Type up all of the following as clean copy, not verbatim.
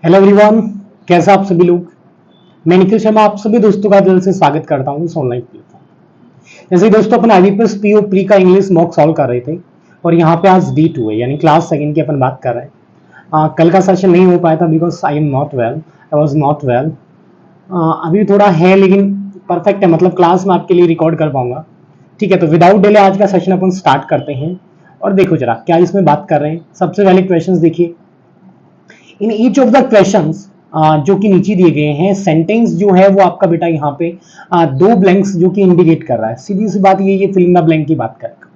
Hello everyone, कैसे आप सभी लोग। मैं निखिल शर्मा आप सभी दोस्तों का दिल से स्वागत करता हूँ इस ऑनलाइन प्लेटफॉर्म। जैसे ही दोस्तों अपन IBPS PO प्री का इंग्लिश मॉक सॉल्व कर रहे थे और यहाँ पे आज D2 है यानी क्लास सेकंड की अपन बात कर रहे हैं। कल का सेशन नहीं हो पाया था because I am not well, I was not well. अभी थोड़ा है लेकिन परफेक्ट है, मतलब क्लास में आपके लिए रिकॉर्ड कर पाऊंगा। ठीक है, तो विदाउट डिले आज का सेशन अपन स्टार्ट करते हैं। और देखो जरा क्या इसमें बात कर रहे हैं। सबसे पहले क्वेश्चन देखिए। In each of the questions जो कि नीचे दिए गए हैं, सेंटेंस जो है वो आपका बेटा यहाँ पे दो ब्लैंक्स जो कि इंडिकेट कर रहा है। सीधी सी बात ये फिल इन द ब्लैंक की बात करेगा।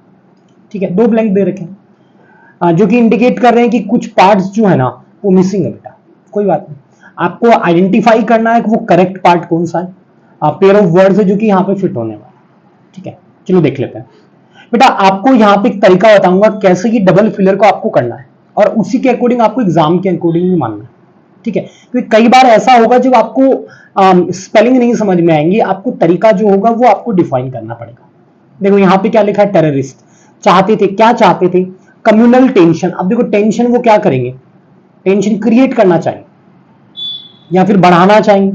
ठीक है, दो ब्लैंक दे रखे हैं जो कि इंडिकेट कर रहे हैं कि कुछ पार्ट्स जो है ना वो मिसिंग है बेटा। कोई बात नहीं, आपको आइडेंटिफाई करना है कि वो करेक्ट पार्ट कौन सा है। पेयर ऑफ वर्ड्स है जो कि यहाँ पे फिट होने वाला है। ठीक है, चलो देख लेते हैं बेटा। आपको यहाँ पे एक तरीका बताऊंगा कैसे कि डबल फिलर को आपको करना है और उसी के अकॉर्डिंग आपको एग्जाम के अकॉर्डिंग भी मानना है। ठीक है, क्योंकि कई बार ऐसा होगा जब आपको स्पेलिंग नहीं समझ में आएंगी, आपको तरीका जो होगा वो आपको डिफाइन करना पड़ेगा। देखो यहाँ पे क्या लिखा है, टेररिस्ट चाहते थे, क्या चाहते थे, कम्युनल टेंशन। अब देखो टेंशन वो क्या करेंगे, टेंशन क्रिएट करना चाहिए या फिर बढ़ाना चाहिए।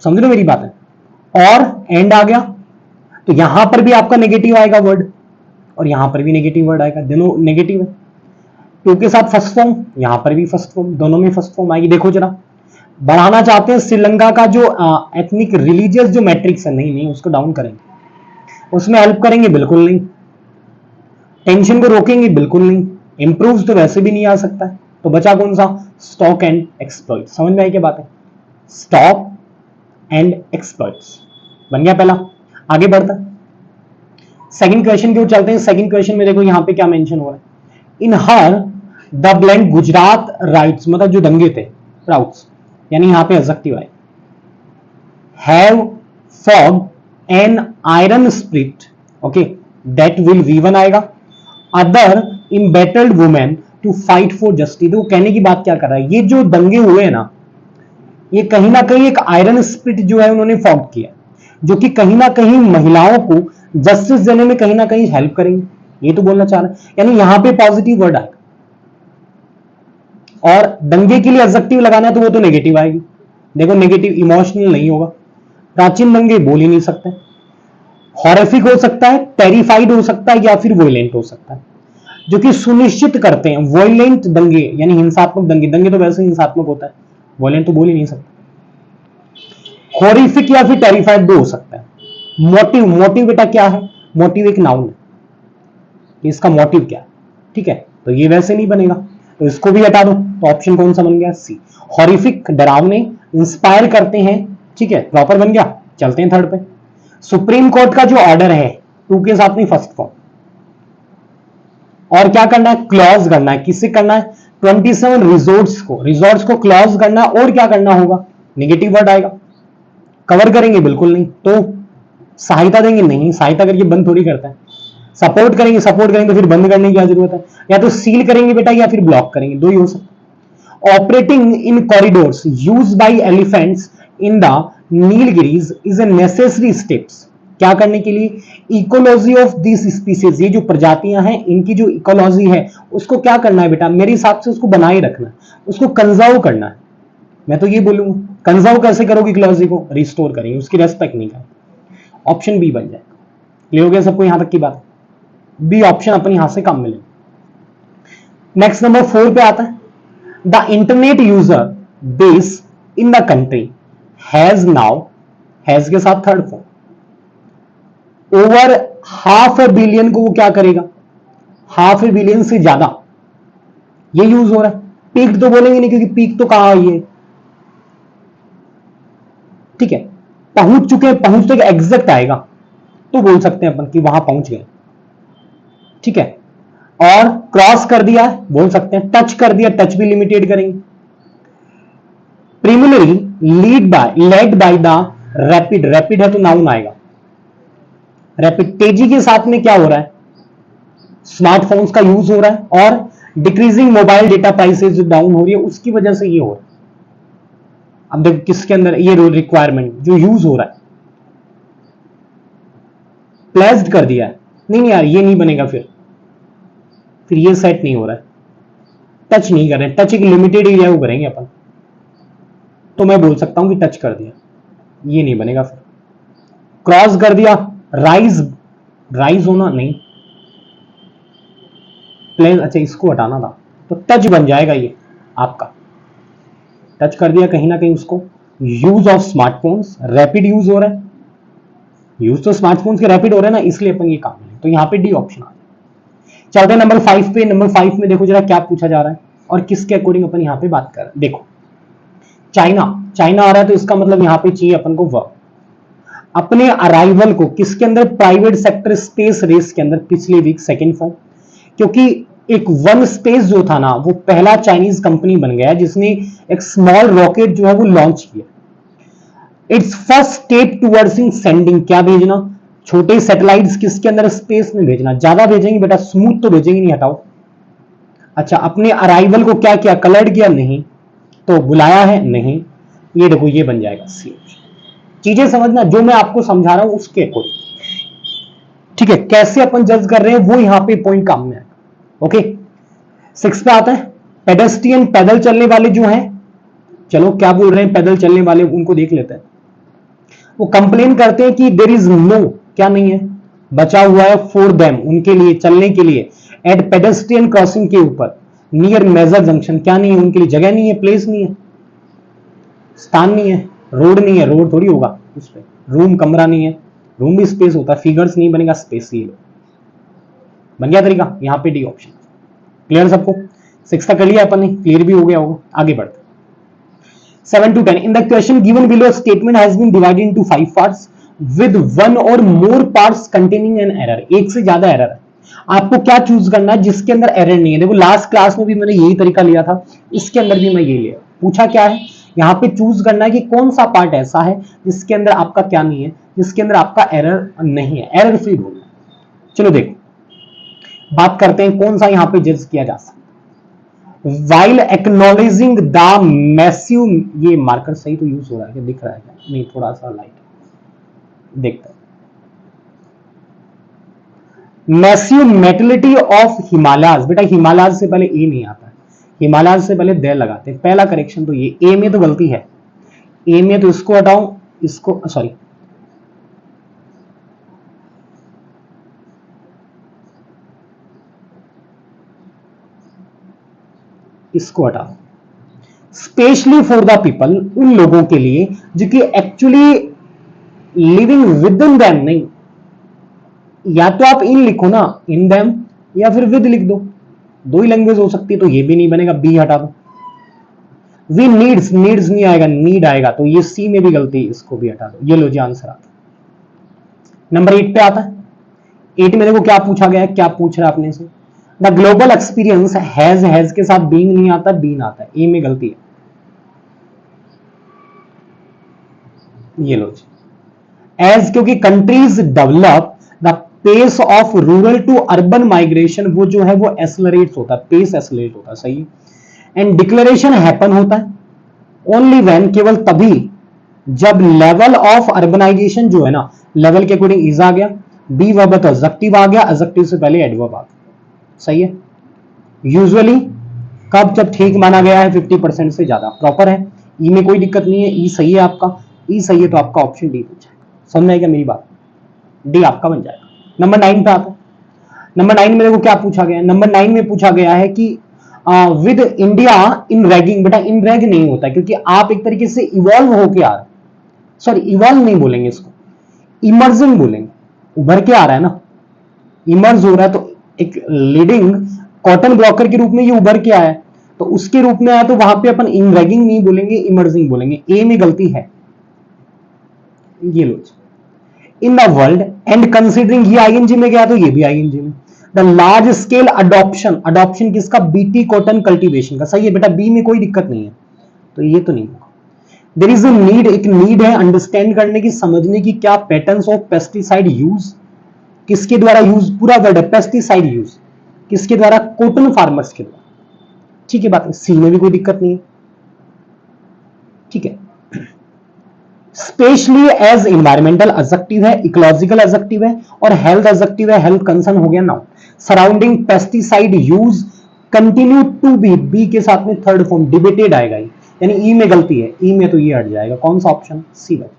समझ लो मेरी बात है। और एंड आ गया तो यहां पर भी आपका नेगेटिव आएगा वर्ड और यहां पर भी नेगेटिव वर्ड आएगा, दोनों नेगेटिव है। टू के साथ फर्स्ट फॉर्म, यहां पर भी फर्स्ट फॉर्म, दोनों में फर्स्ट फॉर्म आएगी। देखो जरा, बढ़ाना चाहते हैं श्रीलंका का जो एथनिक रिलीजियस जो मैट्रिक्स है, नहीं नहीं उसको डाउन करेंगे, उसमें हेल्प करेंगे बिल्कुल नहीं, टेंशन को रोकेंगे बिल्कुल नहीं, इंप्रूव तो वैसे भी नहीं आ सकता है। तो बचा कौन सा, स्टॉक एंड एक्सप्लॉइट। समझ में आई क्या बात है, स्टॉक एंड एक्सप्लॉइट्स बन गया पहला। आगे बढ़ता सेकंड क्वेश्चन की ओर चलते हैं। सेकंड क्वेश्चन में देखो यहाँ पे क्या मेंशन हो रहा है, in her the blank Gujarat riots, मतलब जो दंगे थे राउट्स, यानी यहां पे एडजेक्टिव है, have form an iron spirit, okay, that will V1 आएगा, other embattled women to fight for justice. तो कहने की बात क्या कर रहा है, ये जो दंगे हुए हैं ना, ये कहीं ना कहीं एक आयरन स्प्रिट जो है उन्होंने फॉर्म किया, जो कि कहीं ना कहीं महिलाओं को जस्टिस देने में कहीं ना कहीं हेल्प करेंगे। ये तो बोलना चाह रहा है, यानी यहां पे पॉजिटिव वर्ड आएगा। और दंगे के लिए एडजेक्टिव लगाना है तो वो तो नेगेटिव आएगी। देखो नेगेटिव इमोशनल नहीं होगा, प्राचीन दंगे बोल ही नहीं सकते, हॉरिफिक हो सकता है, टेरिफाइड हो सकता है, या फिर वोलेंट हो सकता है, जो कि सुनिश्चित करते हैं। वोलेंट दंगे यानी हिंसात्मक दंगे, दंगे तो वैसे हिंसात्मक होता है, वोलेंट तो बोल ही नहीं सकता। हॉरिफिक या फिर टेरिफाइड दो हो सकता है। मोटिव, मोटिव बेटा क्या है, मोटिव एक नाउन है, इसका मोटिव क्या है। ठीक है, तो ये वैसे नहीं बनेगा, तो इसको भी हटा दो। तो ऑप्शन कौन सा बन गया, सी। हॉरिफिक डरावने, इंस्पायर करते हैं। ठीक है, प्रॉपर बन गया। चलते हैं थर्ड पे। सुप्रीम कोर्ट का जो ऑर्डर है, टू के साथ में फर्स्ट फॉर्म, और क्या करना है, क्लॉज करना है। किससे करना है, 27 रिजोर्ट्स को क्लॉज करना, और क्या करना होगा, नेगेटिव वर्ड आएगा। कवर करेंगे बिल्कुल नहीं, तो सहायता देंगे नहीं, सहायता करके बंद थोड़ी करता है। सपोर्ट करेंगे, सपोर्ट करेंगे तो फिर बंद करने की क्या जरूरत है, या तो सील करेंगे बेटा या फिर ब्लॉक करेंगे, दो ही हो सकता है। Operating in corridors used by elephants in the Nilgiris is a necessary steps. क्या करने के लिए, इकोलॉजी ऑफ दिस स्पीसीज, ये जो प्रजातियां हैं इनकी जो इकोलॉजी है उसको क्या करना है बेटा, मेरे हिसाब से उसको बनाए रखना है, उसको कंजर्व करना है। मैं तो ये बोलूंगा, कंजर्व कैसे करोगे इकोलॉजी को, रिस्टोर करेंगे, उसकी रेस्पेक्ट नहीं करेंगे। ऑप्शन बी बन जाएगा। क्लियर हो गया सबको यहां तक की बात, बी ऑप्शन अपन यहां से काम मिलेगा। नेक्स्ट नंबर 4 पे आता है, the internet user base in the country has now, has के साथ थर्ड फॉर्म, ओवर हाफ ए बिलियन को वो क्या करेगा, हाफ ए बिलियन से ज्यादा, ये यूज हो रहा है। पीक तो बोलेंगे नहीं क्योंकि पीक तो कहां हुई है। ठीक है, पहुंच चुके हैं, पहुंच तक एग्जैक्ट आएगा तो बोल सकते हैं अपन कि वहां पहुंच गए। ठीक है, और क्रॉस कर दिया बोल सकते हैं, टच कर दिया, टच भी लिमिटेड करेंगे। Preliminary led by the rapid, rapid है तो नाउन आएगा। रैपिड तेजी के साथ में क्या हो रहा है, स्मार्टफोन्स का यूज हो रहा है, और डिक्रीजिंग मोबाइल डेटा प्राइसेस जो डाउन हो रही है उसकी वजह से ये हो रहा है। अब देखो किसके अंदर ये रिक्वायरमेंट जो यूज हो रहा है, प्लेस्ड कर दिया है, नहीं नहीं यार ये नहीं बनेगा, फिर ये सेट नहीं हो रहा है, टच नहीं कर रहे, टच एक लिमिटेड एरिया को करेंगे अपन। तो मैं बोल सकता हूं कि टच कर दिया, ये नहीं बनेगा। फिर क्रॉस कर दिया, राइज, राइज होना नहीं, प्लेन, अच्छा इसको हटाना था, तो टच बन जाएगा ये आपका। टच कर दिया कहीं ना कहीं उसको। Use of smartphones, rapid use हो रहा है, यूज तो स्मार्टफोन्स के रैपिड हो रहे हैं ना, इसलिए अपन ये काम है, तो यहाँ पे डी ऑप्शन आ गया। चलते हैं नंबर 5 पे। नंबर 5 में देखो जरा क्या पूछा जा रहा है और किसके अकॉर्डिंग अपन यहाँ पे बात कर रहे हैं। देखो चाइना, चाइना आ रहा है तो इसका मतलब यहाँ पे चाहिए अपन को वर्ब। अपने अराइवल को किसके अंदर, प्राइवेट सेक्टर स्पेस रेस के अंदर पिछले वीक सेकंड फॉर्म, क्योंकि एक वन स्पेस जो था ना वो पहला चाइनीज कंपनी बन गया जिसने एक स्मॉल रॉकेट जो है वो लॉन्च किया। It's first step towards in sending, क्या भेजना, छोटे सैटेलाइट्स किसके अंदर, स्पेस में भेजना। ज्यादा भेजेंगे बेटा, स्मूथ तो भेजेंगे नहीं, हटाओ। अच्छा अपने अराइवल को क्या किया, कलर्ड किया, नहीं, तो बुलाया है, नहीं, ये देखो ये बन जाएगा सी। चीजें समझना, जो मैं आपको समझा रहा हूं उसके अकॉर्डिंग, ठीक है। कैसे अपन जज कर रहे हैं वो यहां पे पॉइंट काम में आएगा। ओके 6 पे आता है, पेडेस्ट्रियन, पैदल चलने वाले जो हैं, चलो क्या बोल रहे हैं पैदल चलने वाले, उनको देख लेते हैं। वो कंप्लेन करते हैं कि देर इज नो, क्या नहीं है, बचा हुआ है फॉर देम, उनके लिए, चलने के लिए, एट पेडेस्ट्रियन क्रॉसिंग के ऊपर, नियर मेजर जंक्शन, क्या नहीं है, उनके लिए जगह नहीं है, प्लेस नहीं है, स्थान नहीं है, रोड नहीं है, रोड थोड़ी होगा उस पर, रूम कमरा नहीं है, रूम भी स्पेस होता है, फिगर्स नहीं बनेगा, स्पेस ही बन गया तरीका। यहां पे डी ऑप्शन। क्लियर सबको? 6 तक कर लिया अपन ने, क्लियर भी हो गया होगा। आगे बढ़ते 7 to 10 in the question given below statement has been divided into 5 parts with one or more parts containing an error, एक से ज्यादा एरर है, आपको क्या चूज करना है जिसके अंदर एरर नहीं है। देखो लास्ट क्लास में भी मैंने यही तरीका लिया था, इसके अंदर भी मैं ये लिया। पूछा क्या है यहाँ पे, चूज करना है कि कौन सा पार्ट ऐसा है जिसके अंदर आपका क्या नहीं है, जिसके अंदर आपका एरर नहीं है, एरर फ्री बोलना है। चलो देखो बात करते हैं कौन सा यहाँ पे जज किया जा सकता है। While acknowledging the massive, ये मार्कर सही तो यूज हो रहा है क्या, दिख रहा है क्या, नहीं थोड़ा सा लाइट देखते हैं। मैसिव मेटलिटी ऑफ हिमालयाज, बेटा हिमालयाज से पहले ए नहीं आता है, हिमालयाज से पहले दे लगाते हैं। पहला करेक्शन तो ये, ए में तो गलती है, ए में तो इसको हटाओ, इसको सॉरी इसको हटा, स्पेशली फॉर द पीपल, उन लोगों के लिए जो कि actually living with in them, नहीं, या तो आप इन लिखो ना, इन देम, या फिर विद लिख दो, दो ही लैंग्वेज हो सकती है, तो ये भी नहीं बनेगा, बी हटा दो। वी नीड्स, नीड्स नहीं आएगा, नीड आएगा, तो ये सी में भी गलती, इसको भी हटा दो। ये लो जी आंसर आता है। नंबर 8 पे आता है। 8 में देखो क्या पूछा गया है, क्या पूछ रहा है अपने से, द ग्लोबल एक्सपीरियंस हैज के साथ बीइंग नहीं आता, बीन आता है, ए में गलती है। ये लो जी, एज क्योंकि countries develop the pace of rural to urban migration, वो जो है वो एसलरेट होता है, पेस एसलरेट होता है, सही है। एंड डिक्लेरेशन हैपन होता है ओनली व्हेन, केवल तभी जब लेवल ऑफ अर्बनाइजेशन जो है ना, लेवल के अकॉर्डिंग इज आ गया, बी वर्ब तो एडजेक्टिव आ गया, एडजेक्टिव से पहले एडवर्ब आ गया, सही है। यूजुअली कब, जब ठीक माना गया है 50% से ज्यादा, प्रॉपर है। ई में कोई दिक्कत नहीं है, ई सही है आपका, ई सही है तो आपका ऑप्शन डी बन जाएगा। समझ आएगा मेरी बात, डी आपका बन जाएगा। नंबर 9 पे आता है। नंबर 9 में देखो क्या पूछा गया है, नंबर 9 में पूछा गया है कि विद इंडिया इन रैगिंग, बेटा इन रैग नहीं होता क्योंकि आप एक तरीके से इवॉल्व होके आ रहे, सॉरी इवॉल्व नहीं बोलेंगे इसको, इमर्जिंग बोलेंगे, उभर के आ रहा है ना, इमर्ज हो रहा है, तो एक लीडिंग कॉटन ब्लॉकर के रूप में ये उभर के आया, तो उसके रूप में आया, तो वहां पे अपन इन रैगिंग नहीं बोलेंगे, इमर्जिंग बोलेंगे। ए में गलती है, ये लो in the world and considering, ये आईएनजी में गया तो ये भी आईएनजी में। The large scale adoption, adoption किसका, बीटी कॉटन कल्टीवेशन का, सही है बेटा, बी में कोई दिक्कत नहीं है, तो ये तो नहीं होगा। देयर इज अ नीड, एक नीड है अंडरस्टैंड करने की, समझने की, क्या पैटर्न्स ऑफ पेस्टिसाइड यूज, किसके द्वारा यूज, पूरा वर्ड है पेस्टिसाइड यूज, किसके द्वारा, कॉटन फार्मर्स के द्वारा, ठीक है बात, सी में भी कोई दिक्कत नहीं है, ठीक है। स्पेशली एज इन्वायरमेंटल एडजेक्टिव है, इकोलॉजिकल एडजेक्टिव है, और हेल्थ एडजेक्टिव है, हेल्थ कंसर्न हो गया noun. Surrounding pesticide use continue to be, be के साथ में थर्ड फॉर्म डिबेटेड आएगा, यानी ई में गलती है, ई में तो ये हट जाएगा, कौन सा ऑप्शन, सी बच जाएगा।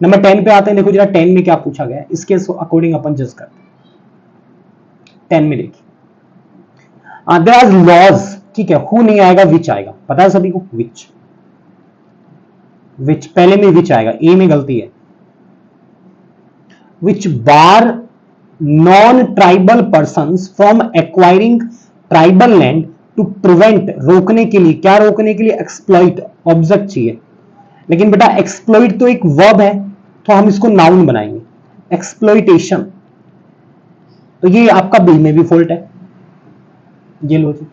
नंबर 10 पे आते हैं, देखो जरा 10 में क्या पूछा गया है, इसके अकॉर्डिंग अपन जज करते हैं। 10 में देखिए देयर आर लॉज, ठीक है, हु नहीं आएगा, विच आएगा, पता है सभी को, विच, विच पहले में विच आएगा, ए में गलती है, which bar non tribal persons from acquiring tribal land to prevent, रोकने के लिए, क्या रोकने के लिए, एक्सप्लॉइट, ऑब्जेक्ट चाहिए, लेकिन बेटा एक्सप्लॉइट तो एक वर्ब है, तो हम इसको नाउन बनाएंगे, एक्सप्लॉइटेशन, तो ये आपका बी में भी फॉल्ट है, ये लो जी,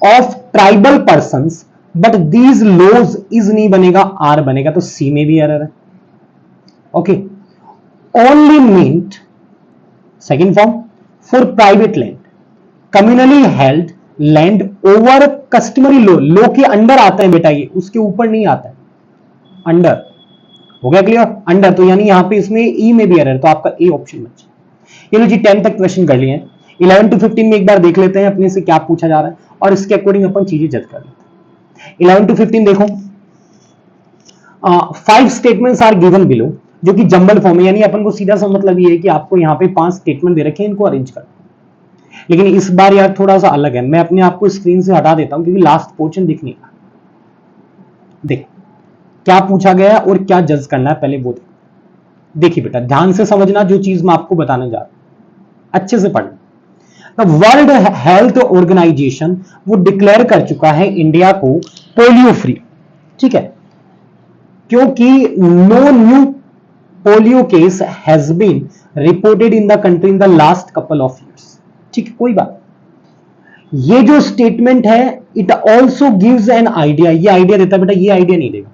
of tribal persons, but these laws is नहीं बनेगा, आर बनेगा, तो सी में भी एरर है। Okay, only meant, second form, for private land, communally held land over customary law, law के अंडर आता है बेटा, ये उसके ऊपर नहीं आता है, अंडर, हो गया क्लियर, अंडर, तो यानी यहां पे इसमें ई में भी एरर, तो आपका ए ऑप्शन बचा। ये लो जी 10 तक क्वेश्चन कर लिए हैं। 11 to 15 में एक बार देख लेते हैं अपने से क्या पूछा जा रहा है और इसके अकॉर्डिंग अपन चीजें जज कर लेते हैं। 11 to 15 देखो, 5 स्टेटमेंट्स आर गिवन बिलो, जो कि जंबल फॉर्म है, यानी अपन को सीधा सा मतलब ये है कि आपको यहाँ पे 5 स्टेटमेंट दे रखे हैं, इनको अरेंज कर, लेकिन इस बार यार थोड़ा सा अलग है, मैं अपने आप को स्क्रीन से हटा देता हूं क्योंकि लास्ट पोर्शन दिख नहीं रहा। देख क्या पूछा गया है और क्या जज करना है, पहले वो देखिए बेटा, ध्यान से समझना जो चीज मैं आपको बताने जा रहा हूं, अच्छे से पढ़ना। वर्ल्ड हेल्थ ऑर्गेनाइजेशन वो डिक्लेयर कर चुका है इंडिया को पोलियो फ्री, ठीक है, क्योंकि no new polio case has been reported in the country in the last couple of years, ठीक है, कोई बात। ये जो स्टेटमेंट है it also gives an idea, ये आइडिया देता है बेटा, ये आइडिया नहीं देगा,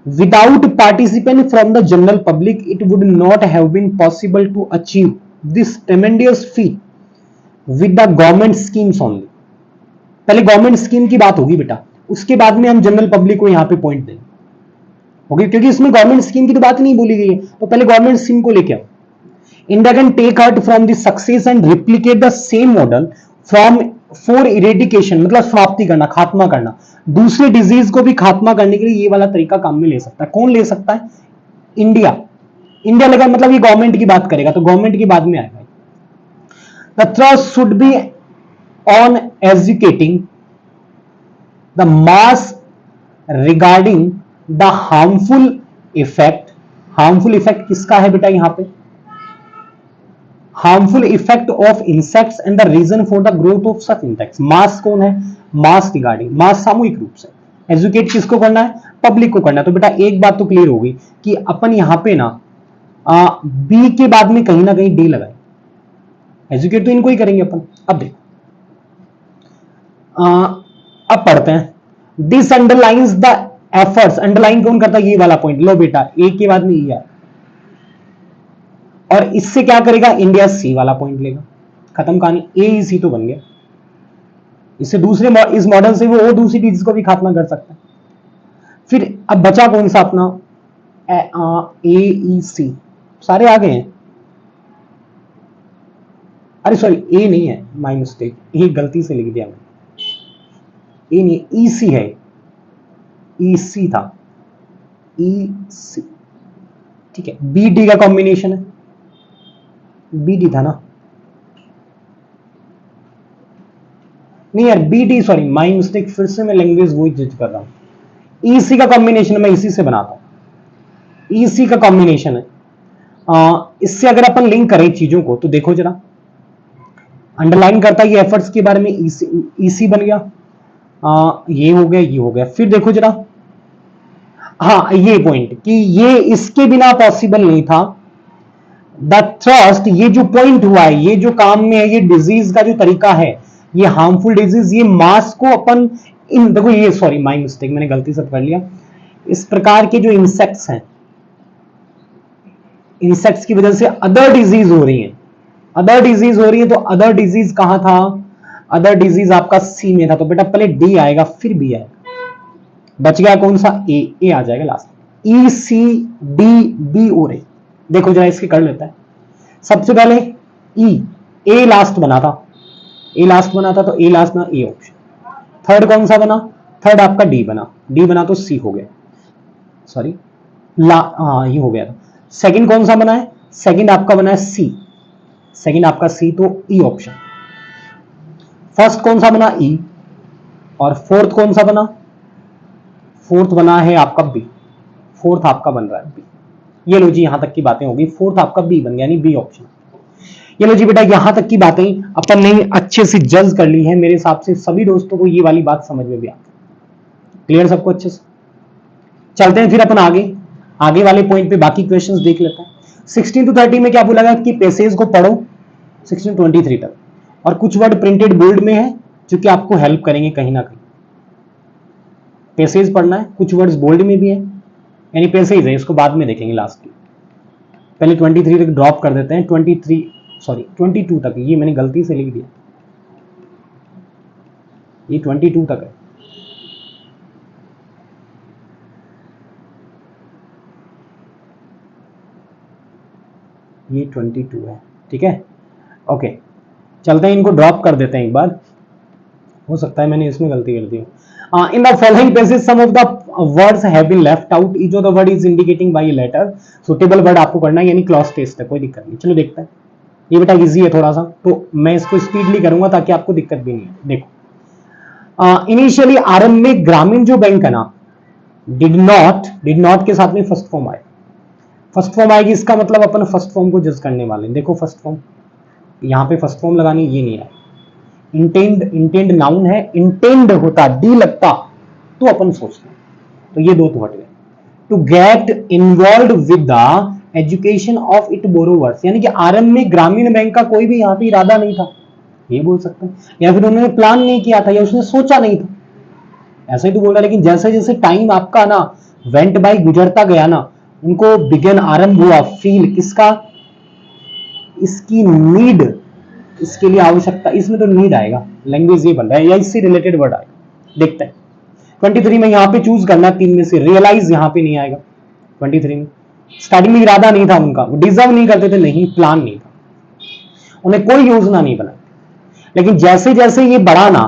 without participant from the general public it would not have been possible to achieve this tremendous feat with the government schemes only। पहले गवर्नमेंट स्कीम की बात होगी बेटा, उसके बाद में हम जनरल पब्लिक को यहां पे पॉइंट देंगे, ओके, क्योंकि इसमें गवर्नमेंट स्कीम की तो बात नहीं बोली गई है, तो पहले गवर्नमेंट स्कीम को लेके आओ। India can take heart from the success and replicate the same model from for eradication, मतलब समाप्ति करना, खात्मा करना, दूसरे डिजीज को भी खात्मा करने के लिए ये वाला तरीका काम में ले सकता है। कौन ले सकता है, इंडिया, इंडिया लेगा, मतलब ये गवर्नमेंट की बात करेगा, तो गवर्नमेंट की बाद में आएगा। The thrust should be on educating the mass regarding the harmful effect, harmful effect किसका है बेटा यहां पे, harmful effect of insects and the reason for the growth of such insects. Mass कौन है, मास रिगार्डिंग, मास सामूहिक रूप से, एजुकेट किसको करना है, पब्लिक को करना है। तो बेटा एक बात तो क्लियर होगी कि अपन यहां पे ना बी के बाद में कहीं ना कहीं डी लगाए, एजुकेट तो इनको ही करेंगे अपन। अब देखो अब पढ़ते हैं, this underlines the efforts, underline कौन करता है, ये वाला पॉइंट, लो बेटा ए के बाद में ये, और इससे क्या करेगा, इंडिया सी वाला पॉइंट लेगा, खत्म कहानी, ए सी तो बन गया। इससे दूसरे इस मॉडल से वो और दूसरी चीज को भी खात्मा कर सकता है। फिर अब बचा कौन सा अपना, ए ई सी, सारे आ गए हैं, अरे सॉरी ए नहीं है, माय मिस्टेक, ये गलती से लिख दिया मैंने, ए नहीं, ई सी है, ई सी था, ई सी, ठीक है, बी डी का कॉम्बिनेशन है, बी डी था ना, नहीं यार B D, sorry my mistake, फिर से मैं लैंग्वेज वही जज कर रहा हूं। ईसी का कॉम्बिनेशन मैं इसी से बनाता हूं, ईसी का कॉम्बिनेशन है। इससे अगर अपन लिंक करें चीजों को तो देखो जरा, अंडरलाइन करता है ये एफर्ट्स के बारे में, ईसी बन गया, ये हो गया, ये हो गया। फिर देखो जरा, हाँ ये पॉइंट कि ये इसके बिना पॉसिबल नहीं था, द थ्रस्ट, ये जो पॉइंट हुआ है, ये जो काम में है, ये डिजीज का जो तरीका है, ये हार्मफुल डिजीज, ये मास को अपन इन, देखो ये सॉरी माय मिस्टेक, मैंने गलती से कर लिया, इस प्रकार के जो इंसेक्ट्स हैं, इंसेक्ट्स की वजह से अदर डिजीज हो रही है, अदर डिजीज हो रही है, तो अदर डिजीज कहां था, अदर डिजीज आपका सी में था, तो बेटा पहले डी आएगा फिर बी आएगा, बच गया कौन सा, ए आ जाएगा लास्ट, ई सी डी बी और ए। देखो जरा इसके कर लेता है, सबसे पहले ई, ए लास्ट बना था, ए लास्ट बना था, तो ए लास्ट ना, ए ऑप्शन। थर्ड कौन सा बना, थर्ड आपका डी बना, डी बना तो सी हो गया, सॉरी हाँ ये हो गया था। सेकंड कौन सा बना है, सेकंड आपका बना है सी, सेकंड आपका सी, तो ई ऑप्शन। फर्स्ट कौन सा बना, ई, और फोर्थ कौन सा बना, फोर्थ बना है आपका बी, फोर्थ आपका बन रहा है बी। ये लो जी, यहां तक की बातें होगी, फोर्थ आपका बी बन गया, यानी बी ऑप्शन। ये लो जी बेटा, यहां तक की बातें अपन ने अच्छे से जज कर ली है। मेरे हिसाब से सभी दोस्तों को ये वाली बात समझ में भी आती है। क्लियर सबको अच्छे से? चलते हैं फिर अपन आगे, आगे वाले पॉइंट पे बाकी क्वेश्चंस देख लेते हैं। 16 to 30 में क्या बोला गया कि पैसेज को पढ़ो 16 to 23 तक, और कुछ वर्ड प्रिंटेड बोल्ड में है जो कि आपको हेल्प करेंगे कहीं ना कहीं। पैसेज पढ़ना है, कुछ वर्ड्स बोल्ड में भी है, यानी पैसेज है, इसको बाद में देखेंगे लास्ट में। पहले 23 तक ड्रॉप कर देते हैं, 22 तक, ये मैंने गलती से लिख दिया, ये 22 तक है। ये 22 है, ठीक है, ओके। चलते हैं, इनको ड्रॉप कर देते हैं एक बार, हो सकता है मैंने इसमें गलती कर दी हो। In the following pages some of the words have been left out, each of the word is indicating by a letter. Suitable word आपको करना है, यानी क्लॉज टेस्ट है, कोई दिक्कत नहीं। चलो देखते हैं, ये बेटा इजी है थोड़ा सा, तो मैं इसको स्पीडली करूंगा ताकि आपको दिक्कत भी नहीं है। देखो, इनिशियली आरंभ में ग्रामीण जो बैंक है ना, डिड नॉट के साथ में फर्स्ट फॉर्म आए, फर्स्ट फॉर्म आएगी, इसका मतलब अपन फर्स्ट फॉर्म को जज करने वाले हैं। देखो फर्स्ट फॉर्म, यहां पे फर्स्ट फॉर्म लगानी, ये नहीं है। इंटेंड नाउन है, इंटेंड होता, डी लगता तो अपन सोचते हैं, तो ये दो तो हट गए। To get involve with the education of it borrowers, यानी कि आरंभ में ग्रामीण बैंक का कोई भी यहां पे इरादा नहीं था, ये बोल सकते हैं, या फिर उन्होंने प्लान नहीं किया था, या उसने सोचा नहीं था, ऐसा ही तो बोल रहा है। लेकिन जैसे जैसे टाइम आपका ना वेंट बाय, गुजरता गया ना, उनको बिगन, आरंभ हुआ, फील किसका, इसकी नीड, इसके लिए आवश्यकता, इसमें तो नीड आएगा, लैंग्वेज ये बन रहा है, या इससे रिलेटेड वर्ड आएगा। देखते हैं 23 में, यहां पे चूज करना तीन में से, रियलाइज यहां पे नहीं आएगा 23 में। स्टार्टिंग में इरादा नहीं था उनका, डिजर्व नहीं करते थे, नहीं, प्लान नहीं था, उन्हें कोई योजना नहीं बनाई। लेकिन जैसे जैसे ये बढ़ा ना,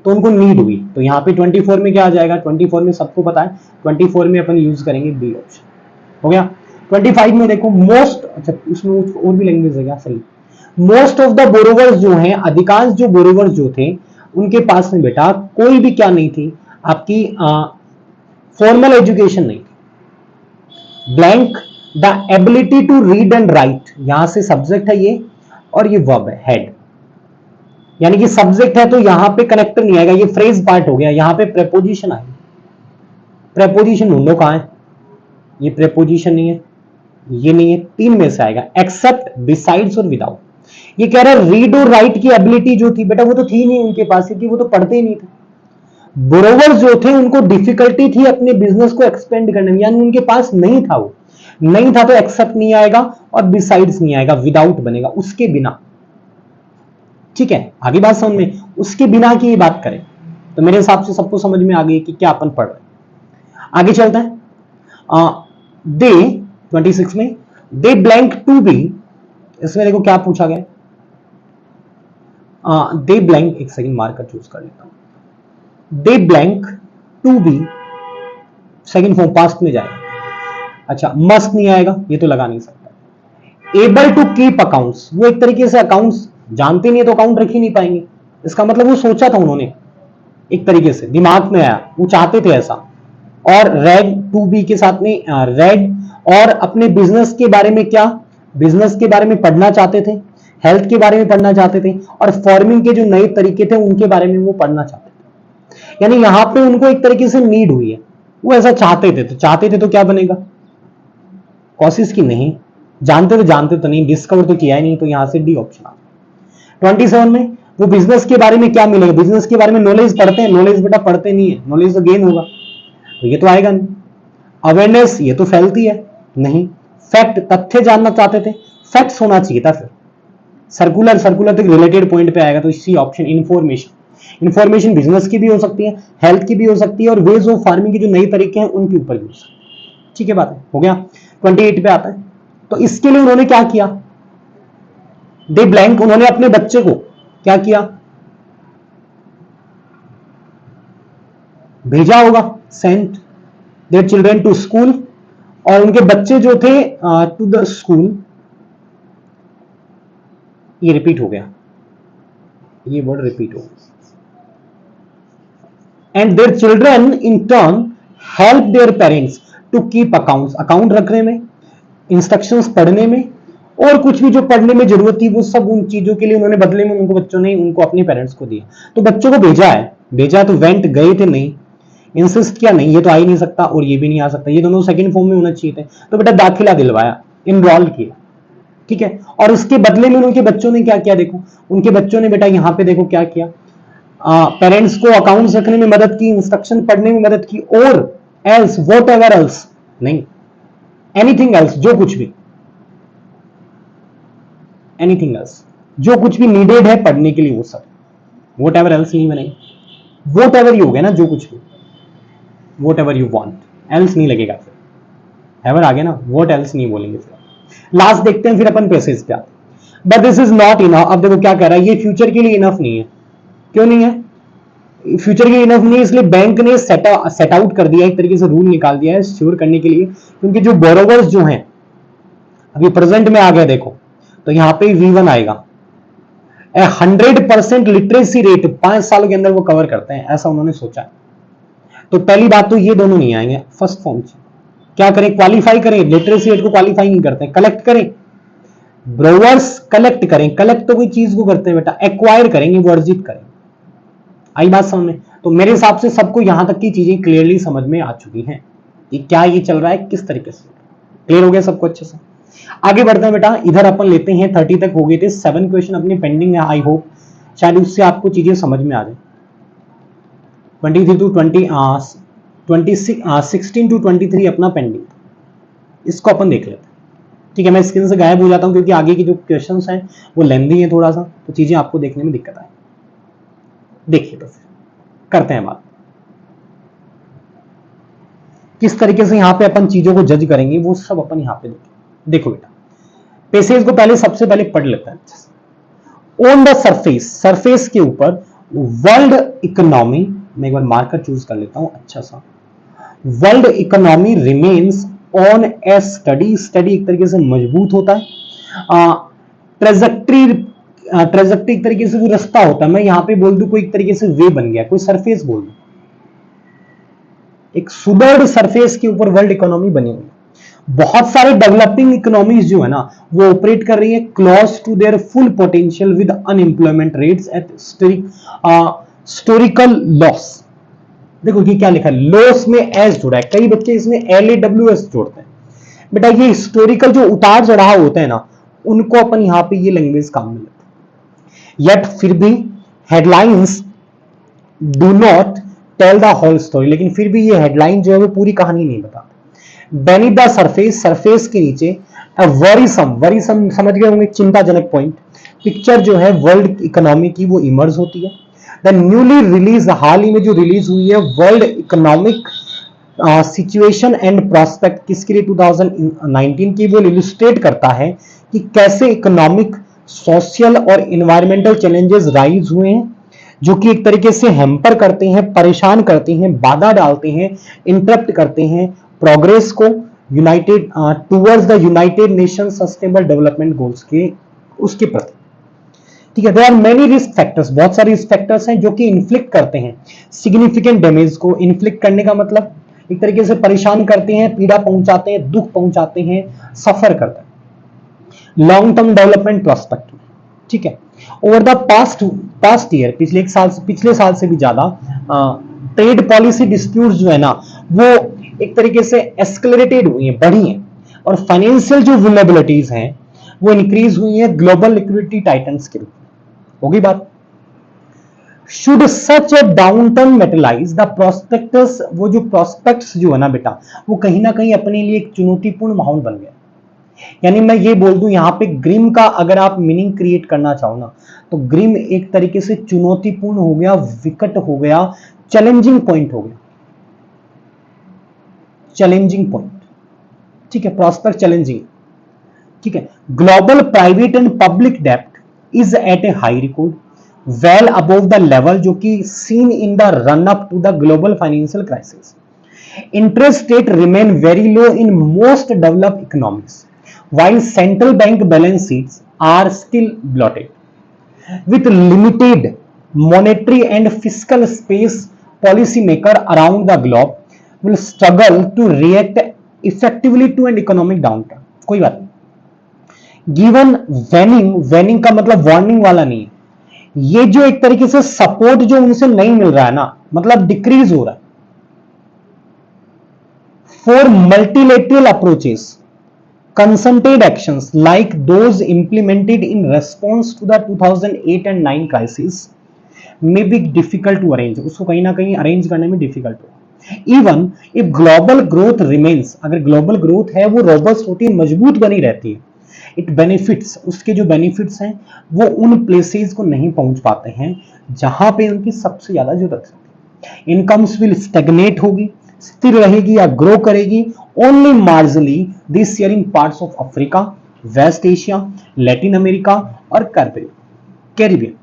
तो उनको नीड हुई, तो यहाँ पे 24 में क्या आ जाएगा, 24 में सबको पता है, 24 में अपन यूज करेंगे बी ऑप्शन, हो गया। 25 में देखो मोस्ट, अच्छा उसमें और भी लैंग्वेज है क्या, सही। मोस्ट ऑफ द बोरोवर्स जो हैं, अधिकांश जो बोरोवर्स जो थे, उनके पास में बेटा कोई भी क्या नहीं थी, आपकी फॉर्मल एजुकेशन नहीं थी। Blank the ability to read and write, यहां से सब्जेक्ट है ये, और ये वर्ब है हेड, यानी कि सब्जेक्ट है तो यहां पे कनेक्टर नहीं आएगा, ये फ्रेज पार्ट हो गया, यहां पे प्रेपोजिशन आएगी। प्रेपोजिशन ढूंढो कहां है, ये प्रेपोजिशन नहीं है, ये नहीं है, तीन में से आएगा, एक्सेप्ट, बिसाइड्स और विदाउट। ये कह रहा है रीड और राइट की एबिलिटी जो थी बेटा, वो तो थी नहीं उनके पास, क्योंकि वो तो पढ़ते ही नहीं थे। बोरोवर्स जो थे उनको डिफिकल्टी थी अपने बिजनेस को एक्सपेंड करने में, यानी उनके पास नहीं था, वो नहीं था, तो एक्सेप्ट नहीं आएगा और बिसाइड्स नहीं आएगा, विदाउट बनेगा, उसके बिना। ठीक है, आगे बात समझ में, उसके बिना की बात करें तो मेरे हिसाब से सबको समझ में आ गई कि क्या अपन पढ़ रहे। आगे चलता है, दे 26 में, दे ब्लैंक टू बी, इसमें देखो क्या पूछा गया, दे ब्लैंक, एक सेकंड मार्कर चूज कर लेता हूं, the blank to be, second form past में जाएगा, अच्छा मस्ट नहीं आएगा, ये तो लगा नहीं सकता। एबल टू कीप अकाउंट्स, वो एक तरीके से अकाउंट्स जानते नहीं है तो अकाउंट रख ही नहीं पाएंगे, इसका मतलब वो सोचा था उन्होंने, एक तरीके से दिमाग में आया, वो चाहते थे ऐसा। और रेड टू बी के साथ में रेड, और अपने बिजनेस के बारे में क्या, बिजनेस के बारे में पढ़ना चाहते थे, हेल्थ के बारे में पढ़ना चाहते थे, और फार्मिंग के जो नए तरीके थे उनके बारे में वो पढ़ना चाहते थे। यानी यहां पे उनको एक तरीके से नीड हुई है, वो ऐसा चाहते थे तो क्या बनेगा, कोशिश की नहीं, जानते तो नहीं, डिस्कवर तो किया ही नहीं, तो यहां से डी ऑप्शन आ। 27 में वो बिजनेस के बारे में क्या मिलेगा, बिजनेस के बारे में नॉलेज पढ़ते हैं, नॉलेज बेटा पढ़ते नहीं है, नॉलेज तो गेन होगा, तो ये तो आएगा नहीं। अवेयरनेस, ये तो फैलती है नहीं। फैक्ट, तथ्य जानना चाहते थे, फैक्ट्स होना चाहिए था फिर। सर्कुलर तक रिलेटेड पॉइंट पे आएगा, तो इसी ऑप्शन इंफॉर्मेशन बिजनेस की भी हो सकती है, हेल्थ की भी हो सकती है, और वेज ऑफ फार्मिंग के जो नए तरीके हैं उनके ऊपर भी हो सकती है। ठीक है, बात है, हो गया। 28 पे आता है, तो इसके लिए उन्होंने क्या किया, दे ब्लैंक, उन्होंने अपने बच्चे को क्या किया, भेजा होगा, sent their children to school, और उनके बच्चे जो थे टू द स्कूल, ये रिपीट हो गया, ये वर्ड रिपीट हो गया, and their children in turn help their parents to keep accounts, account रखने में, इंस्ट्रक्शंस पढ़ने में, और कुछ भी जो पढ़ने में जरूरत थी वो सब उन चीजों के लिए उन्होंने बदले में उनको बच्चों ने उनको अपने पेरेंट्स को दिया। तो बच्चों को भेजा है, भेजा तो वेंट गए थे नहीं, इंसिस्ट किया नहीं, ये तो आ ही नहीं सकता और ये भी नहीं आ सकता, ये दोनों सेकंड फॉर्म में होना चाहिए थे, तो बेटा दाखिला दिलवाया, इनरोल किया, ठीक है। और उसके बदले में उनके बच्चों ने क्या किया, देखो उनके बच्चों ने बेटा यहां पे देखो क्या किया, पेरेंट्स को अकाउंट्स रखने में मदद की, इंस्ट्रक्शन पढ़ने में मदद की, और एल्स वॉट एवर एल्स नहीं, एनीथिंग एल्स जो कुछ भी, एनीथिंग एल्स जो कुछ भी नीडेड है पढ़ने के लिए वो सब, वॉट एवर एल्स नहीं बनाई, वॉट एवर ही हो गया ना, जो कुछ भी, what ever you want, else नहीं लगेगा, फिर एवर आ गया ना, वॉट एल्स नहीं बोलेंगे। फिर लास्ट देखते हैं, फिर अपन पैसेज पे आते, but this is not enough. अब देखो क्या कह रहा है, ये फ्यूचर के लिए इनफ नहीं है, क्यों नहीं है, फ्यूचर के लिए इनफ नहीं है, इसलिए बैंक ने सेट आउट कर दिया, एक तरीके से रूल निकाल दिया है श्योर करने के लिए, क्योंकि जो बोरोवर्स जो हैं अभी प्रेजेंट में आ गए देखो, तो यहां पे V1 आएगा, 100% लिटरेसी रेट 5 साल के अंदर वो कवर करते हैं, ऐसा उन्होंने सोचा है। तो पहली बात तो ये दोनों नहीं आएंगे फर्स्ट फॉर्म से, क्या करें, क्वालिफाई करें, लिटरेसी रेट को क्वालिफाई नहीं करते, कलेक्ट करें, ब्रोवर्स कलेक्ट करें, कलेक्ट तो कोई चीज को करते हैं बेटा, एक्वायर करेंगे, वो अर्जित करें, आई बात समझ में। तो मेरे हिसाब से सबको यहां तक की चीजें क्लियरली समझ में आ चुकी हैं कि क्या ये चल रहा है, किस तरीके से, क्लियर हो गया सबको अच्छे से। आगे बढ़ते हैं बेटा, इधर अपन लेते हैं 30 तक हो गए थे, 7 क्वेश्चन अपने पेंडिंग है, आई होप शायद उससे आपको चीजें समझ में आ जाए। 23 टू 16 टू 23 अपना पेंडिंग, इसको अपन देख लेते हैं, ठीक है। मैं स्क्रीन से गायब हो जाता हूं क्योंकि आगे की जो क्वेश्चंस हैं वो लेंथी है थोड़ा सा, तो चीजें आपको देखने में दिक्कत आए। देखिए तो फिर करते हैं बात, किस तरीके से यहां पे अपन चीजों को जज करेंगे वो सब अपन यहां पे देखें। देखो बेटा, पैसेज को पहले सबसे पहले पढ़ लेते हैं। ऑन द सरफेस, सरफेस के ऊपर वर्ल्ड इकोनॉमी, मैं एक बार मार्कर चूज कर लेता हूं अच्छा सा, world economy remains on A study, study एक तरीके से मजबूत होता है, ट्रेजेक्ट्री, ट्रेजेक्ट्री एक तरीके से वो रास्ता होता है, मैं यहां पे बोल दूं कोई एक तरीके से वे बन गया, कोई सरफेस बोल दूं, एक सुदृढ़ सरफेस के ऊपर वर्ल्ड इकोनॉमी बनी हुई है। बहुत सारे डेवलपिंग इकोनॉमीज जो है ना वो ऑपरेट कर रही है close to their full potential with unemployment rates at historical lows. देखो ये क्या लिखा है, लॉस में एस जुड़ा है, कई बच्चे इसमें LAWS जोड़ते हैं, बेटा ये हिस्टोरिकल जो उतार चढ़ाव होते हैं ना उनको अपन यहां पे ये लैंग्वेज काम में लेते हैं। यट फिर भी headlines do not tell the whole story, लेकिन फिर भी ये हेडलाइन जो है वो पूरी कहानी नहीं बताते। बेनीथ द सरफेस, सरफेस के नीचे वरीसम, वरीसम समझ गए होंगे, चिंताजनक पॉइंट, पिक्चर जो है वर्ल्ड इकोनॉमी की वो इमर्ज होती है। द न्यूली रिलीज, हाल ही में जो रिलीज हुई है, world economic situation and prospect, किसके लिए, 2019 की, वो इलिस्ट्रेट करता है कि कैसे इकोनॉमिक, सोशल और इन्वायरमेंटल चैलेंजेस राइज हुए हैं, जो कि एक तरीके से हैम्पर करते हैं, परेशान करते हैं, बाधा डालते हैं, इंटरप्ट करते हैं प्रोग्रेस को united towards the United Nation sustainable development goals के, उसके प्रति, ठीक है। There are many risk factors, बहुत सारे रिस्क फैक्टर्स हैं जो कि इन्फ्लिक्ट करते हैं सिग्निफिकेंट डैमेज को, इन्फ्लिक्ट करने का मतलब एक तरीके से परेशान करते हैं, पीड़ा पहुंचाते हैं, दुख पहुंचाते हैं, सफर करते हैं लॉन्ग टर्म डेवलपमेंट प्रोस्पेक्ट में, ठीक है। ओवर द पास्ट ईयर, पिछले साल से भी ज्यादा ट्रेड पॉलिसी डिस्प्यूट जो है ना वो एक तरीके से एस्केलेटेड हुई है, बढ़ी है, और फाइनेंशियल जो वुलनेबिलिटीज हैं वो इंक्रीज हुई है ग्लोबल लिक्विडिटी टाइटन्स के रूप में, होगी बात। Should such A downturn metallise the prospectus, वो जो प्रोस्पेक्ट्स जो है ना बेटा वो कहीं ना कहीं अपने लिए एक चुनौतीपूर्ण माहौल बन गया। यानी मैं ये बोल दूं यहां पे ग्रिम का अगर आप मीनिंग क्रिएट करना चाहो ना तो ग्रिम एक तरीके से चुनौतीपूर्ण हो गया, विकट हो गया, चैलेंजिंग पॉइंट हो गया, चैलेंजिंग पॉइंट, ठीक है, प्रोस्पेक्ट चैलेंजिंग, ठीक है। ग्लोबल प्राइवेट एंड पब्लिक डेप्ट is at a high record, well above the level जो कि seen in the run up to the global financial crisis. Interest rate remain very low in most developed economies, while central bank balance sheets are still bloated. With limited monetary and fiscal space, policymakers around the globe will struggle to react effectively to an economic downturn. कोई बात नहीं. Given वेनिंग का मतलब warning वाला नहीं है. ये जो एक तरीके से सपोर्ट जो उनसे नहीं मिल रहा है ना, मतलब डिक्रीज हो रहा है. For multilateral approaches, concerted actions like those implemented in response to the 2008 and 9 crisis may be difficult to arrange. उसको कहीं ना कहीं अरेंज करने में डिफिकल्ट हो. Even if global growth remains, अगर ग्लोबल ग्रोथ है वो रोबस्ट होती है, मजबूत बनी रहती है, इट बेनिफिट्स, उसके जो बेनिफिट्स हैं वो उन प्लेसेस को नहीं पहुंच पाते हैं जहां पे उनकी सबसे ज्यादा जरूरत है. इनकम्स विल स्टेगनेट होगी, स्थिर रहेगी या ग्रो करेगी only marginally this year in parts of Africa, West Asia, Latin America और कैरिबियन.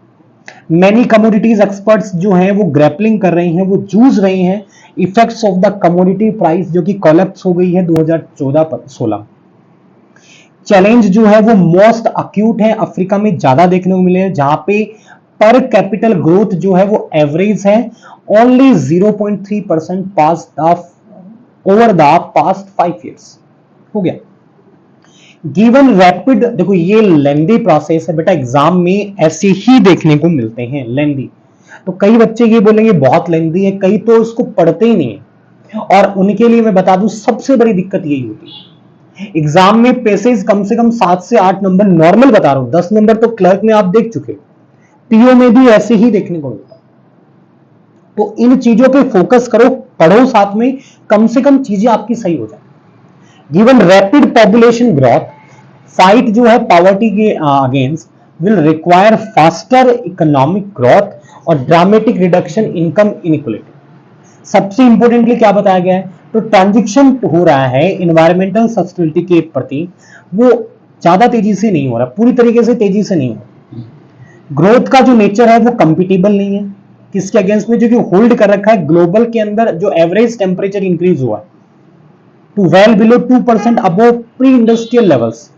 मैनी कमोडिटीज एक्सपर्ट्स जो हैं वो ग्रैपलिंग कर रहे हैं, वो जूझ रहे हैं effects of the commodity price जो कि कोलैप्स हो गई है 2014-16. चैलेंज जो है वो मोस्ट अक्यूट है अफ्रीका में ज्यादा देखने को मिले हैं, जहां पे पर कैपिटल ग्रोथ जो है वो एवरेज है only 0.3% over the past 5 years. हो गया. गिवन रैपिड, देखो ये लेंदी प्रोसेस है बेटा, एग्जाम में ऐसे ही देखने को मिलते हैं लेंदी. तो कई बच्चे ये बोलेंगे बहुत लेंदी है, कई तो इसको पढ़ते ही नहीं है, और उनके लिए मैं बता दूं सबसे बड़ी दिक्कत यही होती है. एग्जाम में पेसेज कम से कम 7 से 8 नंबर नॉर्मल बता रहा हूं, 10 नंबर तो क्लर्क में आप देख चुके हो, पीओ में भी ऐसे ही देखने को मिलता है. तो इन चीजों पे फोकस करो, पढ़ो साथ में, कम से कम चीजें आपकी सही हो जाए. Given rapid population growth, fight जो है पॉवर्टी के against will require faster economic growth और ड्रामेटिक रिडक्शन इनकम इनइक्वालिटी. सबसे इंपॉर्टेंटली क्या बताया गया है, तो ट्रांजिशन हो रहा है इन्वायरमेंटल सस्टेनेबिलिटी के प्रति, वो ज्यादा तेजी से नहीं हो रहा, पूरी तरीके से तेजी से नहीं हो रहा. ग्रोथ का जो नेचर है वो कंपिटेबल नहीं है किसके अगेंस्ट में, जो कि होल्ड कर रखा है ग्लोबल के अंदर जो एवरेज टेम्परेचर इंक्रीज हुआ to well below 2% above pre industrial levels.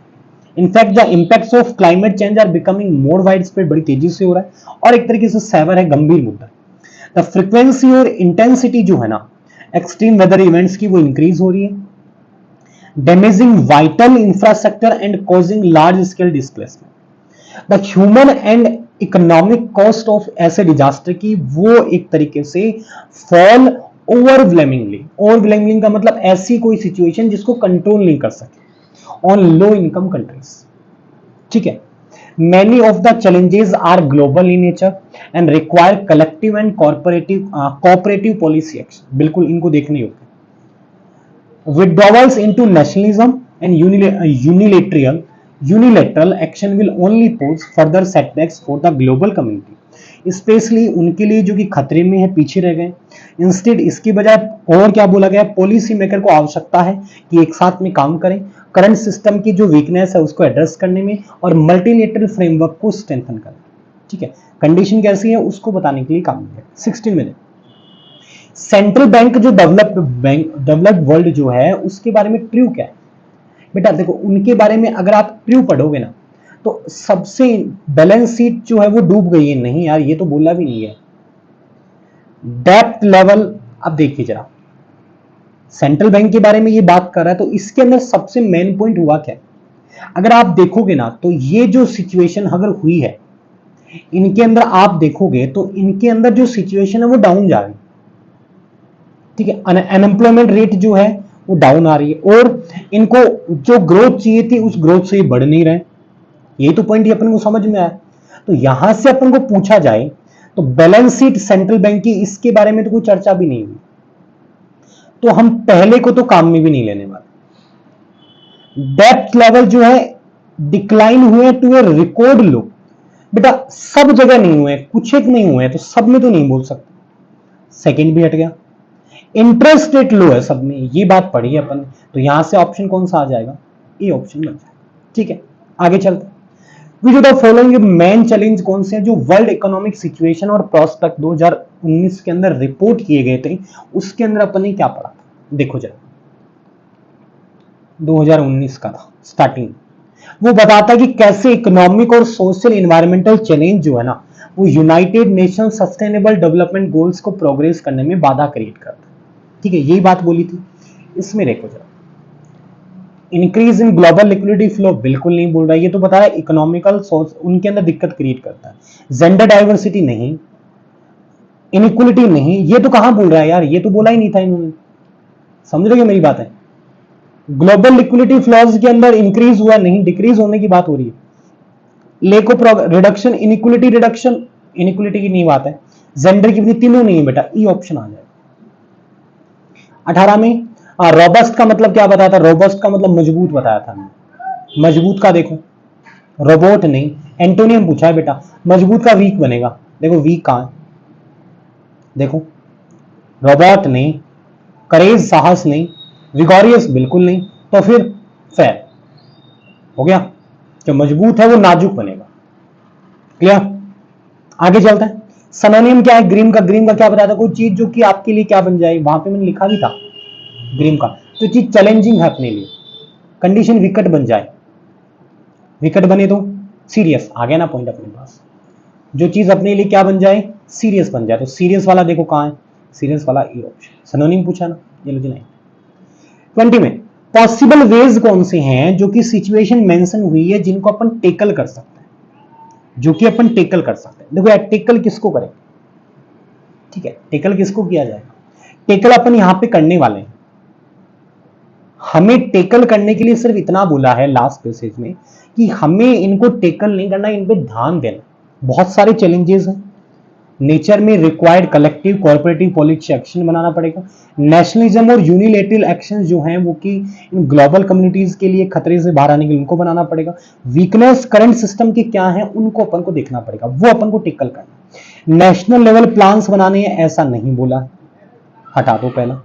In fact the impacts of climate change are becoming more wide spread, बड़ी तेजी से हो रहा है और एक तरीके से सेवर है, गंभीर मुद्दा. द फ्रीक्वेंसी और इंटेंसिटी जो है ना एक्सट्रीम वेदर इवेंट्स की वो इंक्रीज हो रही है, damaging vital infrastructure and causing large scale displacement. The human and economic cost of ऐसे डिजास्टर की वो एक तरीके से फॉल ओवरवेलमिंगली का मतलब ऐसी कोई सिचुएशन जिसको कंट्रोल नहीं कर सके ऑन लो इनकम कंट्रीज. ठीक है. Many of the challenges are global in nature and require collective and cooperative policy action. बिल्कुल इनको देखने होते. Withdrawals into nationalism and unilateral action will only pose further setbacks for the global community. Specially उनके लिए जो कि खतरे में है, पीछे रह गए. इंस्टेड इसकी बजाय और क्या बोला गया, पॉलिसी मेकर को आवश्यकता है कि एक साथ में काम करें, करंट सिस्टम की जो वीकनेस है उसको एड्रेस करने में और मल्टीलेटरल फ्रेमवर्क को स्ट्रेंथन करें. ठीक है. कंडीशन कैसी है उसको बताने के लिए काम किया. 16 मिनट. सेंट्रल बैंक जो डेवलप्ड वर्ल्ड जो है उसके बारे में ट्रू क्या है बेटा, देखो उनके बारे में अगर आप ट्रू पढ़ोगे ना तो सबसे बैलेंस शीट जो है वो डूब गई है. नहीं यार ये तो बोला भी नहीं है. डेप्थ लेवल, अब देखिए जरा, सेंट्रल बैंक के बारे में ये बात कर रहा है तो इसके अंदर सबसे मेन पॉइंट हुआ क्या, अगर आप देखोगे ना तो ये जो सिचुएशन अगर हुई है इनके अंदर आप देखोगे तो इनके अंदर जो सिचुएशन है वो डाउन जा रही है. ठीक है. अनएम्प्लॉयमेंट रेट जो है वो डाउन आ रही है और इनको जो ग्रोथ चाहिए थी उस ग्रोथ से ये बढ़ नहीं रहे. यही तो पॉइंट अपन को समझ में आया. तो यहां से अपन को पूछा जाए तो बैलेंस शीट सेंट्रल बैंक की इसके बारे में तो कोई चर्चा भी नहीं हुई, तो हम पहले को तो काम में भी नहीं लेने वाले. डेप्थ लेवल जो है डिक्लाइन हुए टू ए रिकॉर्ड लो, बेटा सब जगह नहीं हुए, कुछ एक नहीं हुए तो सब में तो नहीं बोल सकते. सेकंड भी हट गया. इंटरेस्ट रेट लो है सब में, ये बात पढ़ी है अपन, तो यहां से ऑप्शन कौन सा आ जाएगा, ए ऑप्शन बन जाएगा. ठीक है. आगे चलते. Which of the following main challenge कौन से हैं जो वर्ल्ड इकोनॉमिक सिचुएशन और प्रोस्पेक्ट 2019 के अंदर रिपोर्ट किए गए थे, उसके अंदर अपन ने क्या पढ़ा था? देखो जरा, 2019 का था स्टार्टिंग, वो बताता है कि कैसे इकोनॉमिक और सोशल इन्वायरमेंटल चैलेंज जो है ना, वो United Nation sustainable development goals को प्रोग्रेस करने में बाधा क्रिएट करता है। ठीक है, यही बात बोली थी। इसमें देखो जरा, increase in global liquidity flow बिल्कुल नहीं बोल रहा है, ये तो बता रहा है इकोनॉमिकल सोर्स उनके अंदर दिक्कत क्रिएट करता है। जेंडर डाइवर्सिटी नहीं, इनइक्वलिटी नहीं, ये तो कहां बोल रहा है यार, ये तो बोला ही नहीं था इन्होंने। समझ रहे हो मेरी बात है? ग्लोबल लिक्विडिटी फ्लॉज के अंदर इंक्रीज हुआ नहीं, डिक्रीज होने की बात हो रही है। Lake of reduction, inequality reduction, inequality की नहीं बात है। जेंडर की भी तीनों नहीं है बेटा, ई ऑप्शन आ जाएगा। 18 में रोबस्ट का मतलब क्या बताया था? रोबस्ट का मतलब मजबूत बताया था हमने। मजबूत का देखो, रोबोट नहीं, एंटोनियम पूछा है बेटा। मजबूत का वीक बनेगा, देखो वीक कहां है, देखो रोबोट नहीं, करेज साहस नहीं, विगोरियस बिल्कुल नहीं, तो फिर फेयर हो गया। जो मजबूत है वो नाजुक बनेगा। क्लियर? आगे चलते हैं। सनोनियम क्या है? ग्रीम का, ग्रीम का क्या बताया था? कोई चीज जो कि आपके लिए क्या बन जाए, वहां पे मैंने लिखा भी था ग्रीम का, तो चीज चैलेंजिंग है अपने लिए, कंडीशन विकट बन जाए, विकट बने तो सीरियस, आ गया ना पॉइंट अपने पास। जो चीज अपने लिए क्या बन जाए, सीरियस बन जाए, तो सीरियस वाला देखो कहां है, सीरियस वाला ई ऑप्शन। सनोनिम पूछा ना, ये लो जी नहीं। 20 में पॉसिबल वेज कौन से हैं जो कि सिचुएशन मेंशन हुई है जिनको अपन टेकल कर सकते हैं, जो कि अपन टेकल कर सकते हैं। देखो यार, टेकल किसको करें? ठीक है, टेकल किसको किया जाएगा? टेकल अपन यहां पे करने वाले हैं। हमें टेकल करने के लिए सिर्फ इतना बोला है लास्ट पैसेज में कि हमें इनको टेकल नहीं करना, इन पे ध्यान देना। बहुत सारे चैलेंजेस हैं नेचर में, required collective cooperative policy action बनाना पड़ेगा। नेशनलिज्म और यूनिलेटरल एक्शन जो हैं वो कि इन ग्लोबल कम्युनिटीज के लिए खतरे से बाहर आने के लिए उनको बनाना पड़ेगा। वीकनेस करंट सिस्टम के क्या है उनको अपन को देखना पड़ेगा, वो अपन को टेकल करना। नेशनल लेवल प्लान्स बनाने हैं ऐसा नहीं बोला, हटा दो पहला।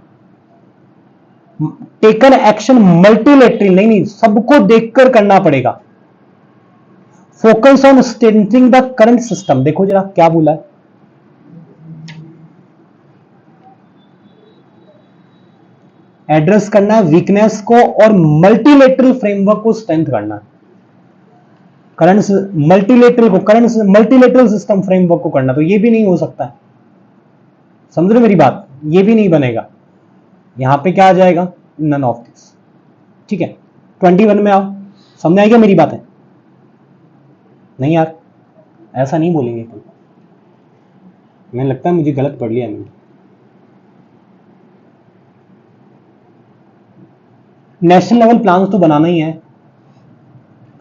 टेकन एक्शन मल्टीलेटरल नहीं, सबको देखकर करना पड़ेगा। Focus on strengthening the current system, देखो जरा क्या बोला है, एड्रेस करना है वीकनेस को और मल्टीलेटरल फ्रेमवर्क को स्ट्रेंथ करना है। करंट मल्टीलेटरल को, करंट मल्टीलेटरल सिस्टम फ्रेमवर्क को करना, तो ये भी नहीं हो सकता है। समझ रहे मेरी बात? ये भी नहीं बनेगा। यहां पे क्या आ जाएगा? None of this. ठीक है, 21 में आओ, समझ आएगा मेरी बात है? नहीं यार, ऐसा नहीं बोलेंगे कोई, मुझे लगता है मुझे गलत पढ़ लिया मैंने। नेशनल लेवल प्लान तो बनाना ही है,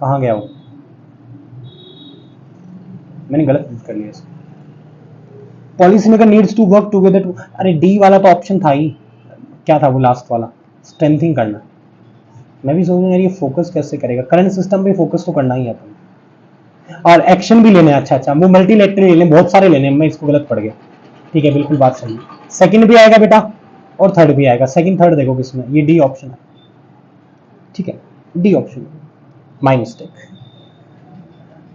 कहां गया वो, मैंने गलत कर लिया इसको। Policy maker needs to work together to, अरे डी वाला तो ऑप्शन था ही, क्या था वो लास्ट वाला, स्ट्रेंथिंग करना। मैं भी सोच रहा ये फोकस कैसे करेगा, करंट सिस्टम पे फोकस तो करना ही है अपन, और एक्शन भी लेने हैं। अच्छा अच्छा, वो मल्टीलेटरल लेने, बहुत सारे लेने, मैं इसको गलत पड़ गया। ठीक है, बिल्कुल बात सही है। सेकंड भी आएगा बेटा और थर्ड भी आएगा। सेकंड थर्ड देखो किसमें, ये डी ऑप्शन है। ठीक है, D option, my mistake.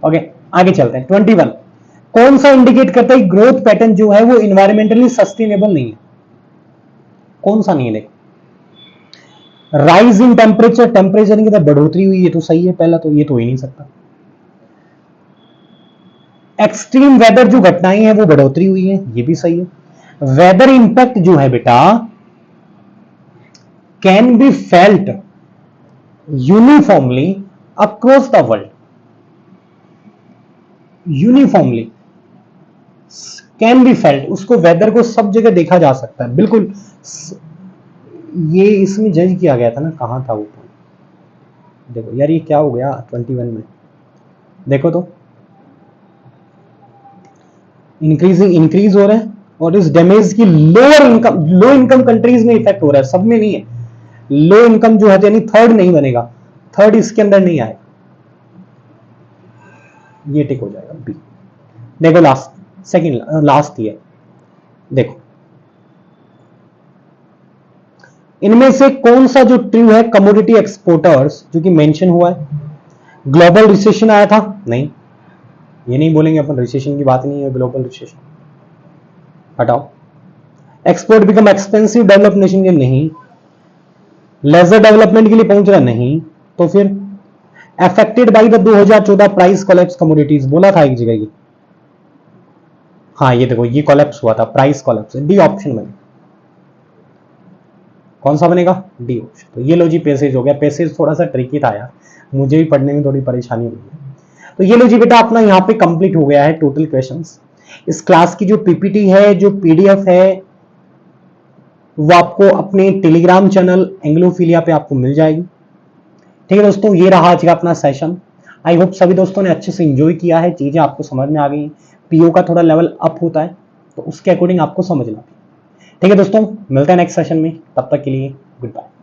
Okay, आगे चलते हैं। 21 कौन सा इंडिकेट करता है ग्रोथ पैटर्न जो है वो इन्वायरमेंटली सस्टेनेबल नहीं है? कौन सा नहीं है? देखो, राइज इन टेम्परेचर, टेम्परेचर की बढ़ोतरी हुई है तो सही है पहला, तो ये तो हो ही नहीं सकता। एक्सट्रीम वेदर जो घटनाएं हैं वो बढ़ोतरी हुई है, ये भी सही है। वेदर इंपैक्ट जो है बेटा can be felt uniformly across the world, uniformly can be felt, उसको वेदर को सब जगह देखा जा सकता है, बिल्कुल। ये इसमें जज किया गया था ना, कहां था वो? देखो यार ये क्या हो गया 21 में, देखो तो इंक्रीजिंग, इंक्रीज हो रहा है, और इस डैमेज की lower income, low income countries में इफेक्ट हो रहा है, सब में नहीं है। लो इनकम जो है यानी थर्ड नहीं बनेगा, थर्ड इसके अंदर नहीं आएगा, ये टिक हो जाएगा बी। देखो लास्ट, सेकंड लास्ट ही है, देखो इनमें से कौन सा जो ट्रू है कमोडिटी एक्सपोर्टर्स जो कि मेंशन हुआ है, ग्लोबल रिसेशन आया था? नहीं, ये नहीं बोलेंगे अपन, रिसेशन की बात नहीं है, ग्लोबल रिसेशन हटाओ। Export become expensive develop nation के? नहीं। लेजर डेवलपमेंट के लिए पहुंच रहा? नहीं। तो फिर affected by the 2014 price collapse commodities बोला था एक जगह ये। हाँ ये देखो, ये कोलैप्स हुआ था, प्राइस कोलैप्स, डी ऑप्शन बने। कौन सा बनेगा? D option. तो ये लो जी, पैसेज हो गया। पैसेज थोड़ा सा ट्रिकी था यार, मुझे भी पढ़ने में थोड़ी परेशानी हुई है। तो ये लो जी बेटा, अपना यहाँ पे कंप्लीट हो गया है टोटल क्वेश्चंस। इस क्लास की जो पीपीटी है, जो पीडीएफ है, वो आपको अपने टेलीग्राम चैनल एंग्लोफिलिया पे आपको मिल जाएगी। ठीक है दोस्तों, ये रहा आज का अपना सेशन। आई होप सभी दोस्तों ने अच्छे से एंजॉय किया है, चीजें आपको समझ में आ गई। पीओ का थोड़ा लेवल अप होता है, तो उसके अकॉर्डिंग आपको समझना। ठीक है दोस्तों, मिलते हैं नेक्स्ट सेशन में, तब तक के लिए गुड बाय।